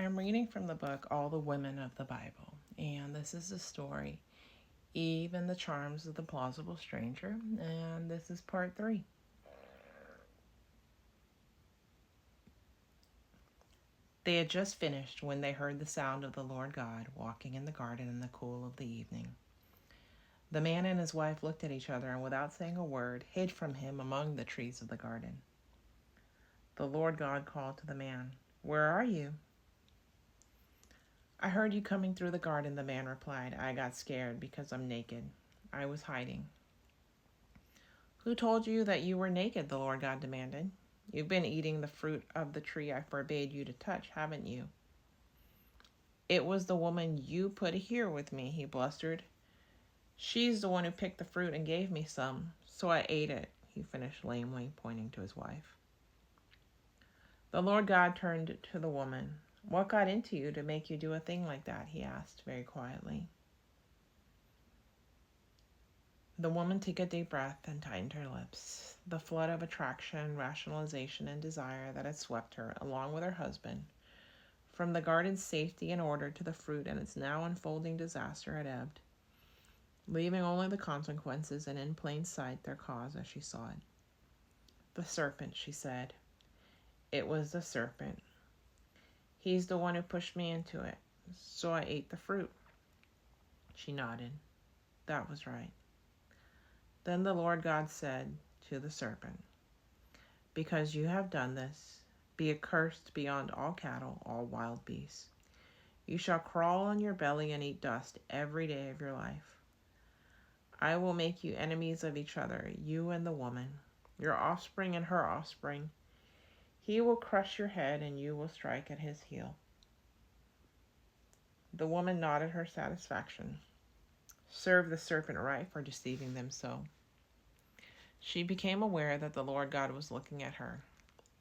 I'm reading from the book All the Women of the Bible, and this is the story Eve and the Charms of the Plausible Stranger, and this is part 3. They had just finished when they heard the sound of the Lord God walking in the garden in the cool of the evening. The man and his wife looked at each other and, without saying a word, hid from him among the trees of the garden. The Lord God called to the man, "Where are you?" "I heard you coming through the garden," the man replied. "I got scared because I'm naked. I was hiding." "Who told you that you were naked?" the Lord God demanded. "You've been eating the fruit of the tree I forbade you to touch, haven't you?" "It was the woman you put here with me," he blustered. "She's the one who picked the fruit and gave me some, so I ate it," he finished lamely, pointing to his wife. The Lord God turned to the woman. "What got into you to make you do a thing like that?" he asked very quietly. The woman took a deep breath and tightened her lips. The flood of attraction, rationalization, and desire that had swept her, along with her husband, from the garden's safety and order to the fruit and its now unfolding disaster, had ebbed, leaving only the consequences and, in plain sight, their cause as she saw it. "The serpent," she said. "It was the serpent. He's the one who pushed me into it, so I ate the fruit." She nodded. That was right. Then the Lord God said to the serpent, "Because you have done this, be accursed beyond all cattle, all wild beasts. You shall crawl on your belly and eat dust every day of your life. I will make you enemies of each other, you and the woman, your offspring and her offspring. He will crush your head and you will strike at his heel." The woman nodded her satisfaction. Serve the serpent right for deceiving them so. She became aware that the Lord God was looking at her,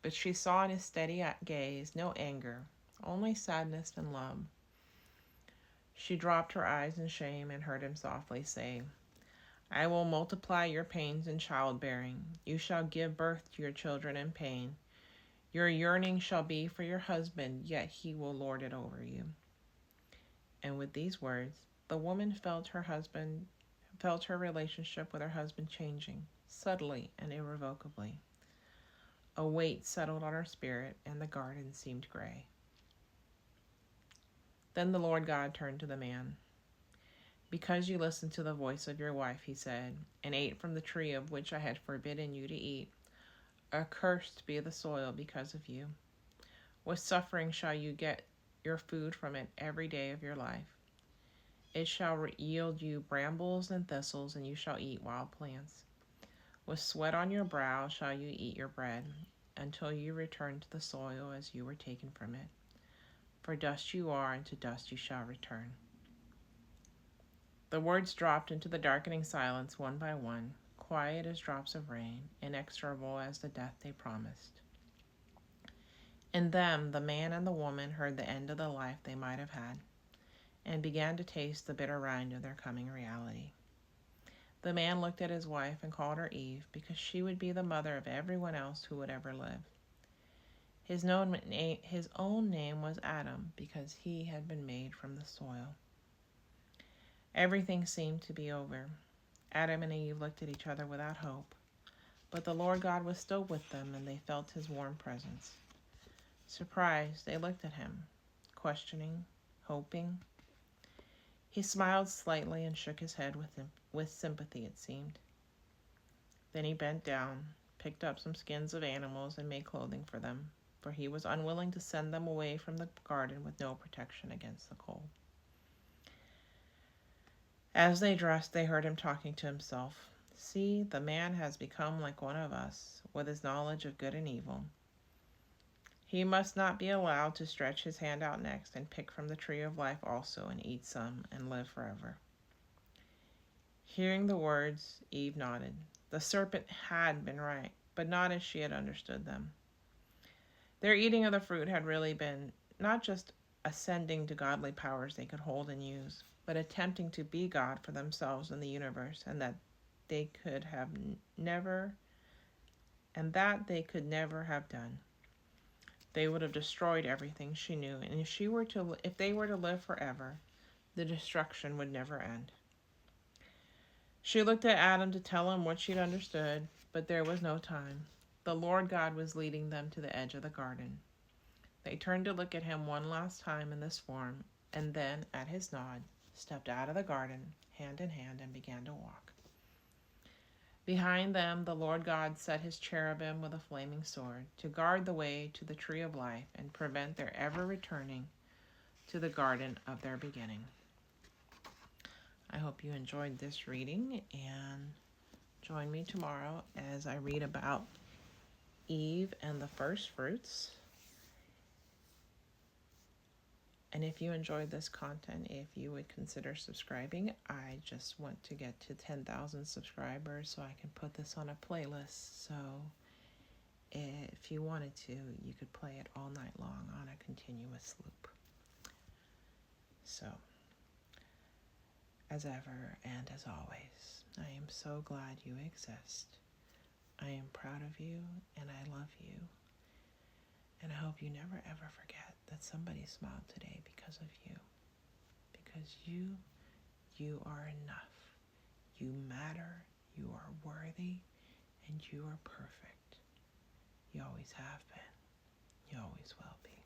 but she saw in his steady gaze no anger, only sadness and love. She dropped her eyes in shame and heard him softly say, "I will multiply your pains in childbearing. You shall give birth to your children in pain. Your yearning shall be for your husband, yet he will lord it over you." And with these words, the woman felt her relationship with her husband changing, subtly and irrevocably. A weight settled on her spirit, and the garden seemed gray. Then the Lord God turned to the man. "Because you listened to the voice of your wife," he said, "and ate from the tree of which I had forbidden you to eat, accursed be the soil because of you. With suffering shall you get your food from it every day of your life. It shall yield you brambles and thistles, and you shall eat wild plants. With sweat on your brow shall you eat your bread, until you return to the soil as you were taken from it. For dust you are, and to dust you shall return." The words dropped into the darkening silence one by one, quiet as drops of rain, inexorable as the death they promised. In them, the man and the woman heard the end of the life they might have had, and began to taste the bitter rind of their coming reality. The man looked at his wife and called her Eve, because she would be the mother of everyone else who would ever live. His own name was Adam, because he had been made from the soil. Everything seemed to be over. Adam and Eve looked at each other without hope, but the Lord God was still with them, and they felt his warm presence. Surprised, they looked at him, questioning, hoping. He smiled slightly and shook his head with sympathy, it seemed. Then he bent down, picked up some skins of animals, and made clothing for them, for he was unwilling to send them away from the garden with no protection against the cold. As they dressed, they heard him talking to himself. "See, the man has become like one of us, with his knowledge of good and evil. He must not be allowed to stretch his hand out next and pick from the tree of life also and eat some and live forever." Hearing the words, Eve nodded. The serpent had been right, but not as she had understood them. Their eating of the fruit had really been not just ascending to godly powers they could hold and use, but attempting to be God for themselves in the universe, and that they could never have done. They would have destroyed everything she knew, and if they were to live forever, the destruction would never end. She looked at Adam to tell him what she'd understood, but there was no time. The Lord God was leading them to the edge of the garden. They turned to look at him one last time in this form, and then, at his nod, stepped out of the garden, hand in hand, and began to walk. Behind them, the Lord God set his cherubim with a flaming sword to guard the way to the tree of life and prevent their ever returning to the garden of their beginning. I hope you enjoyed this reading, and join me tomorrow as I read about Eve and the first fruits. And if you enjoyed this content, if you would consider subscribing. I just want to get to 10,000 subscribers so I can put this on a playlist. So if you wanted to, you could play it all night long on a continuous loop. So, as ever and as always, I am so glad you exist. I am proud of you and I love you. And I hope you never ever forget that somebody smiled today because of you. Because you are enough. You matter, you are worthy, and you are perfect. You always have been. You always will be.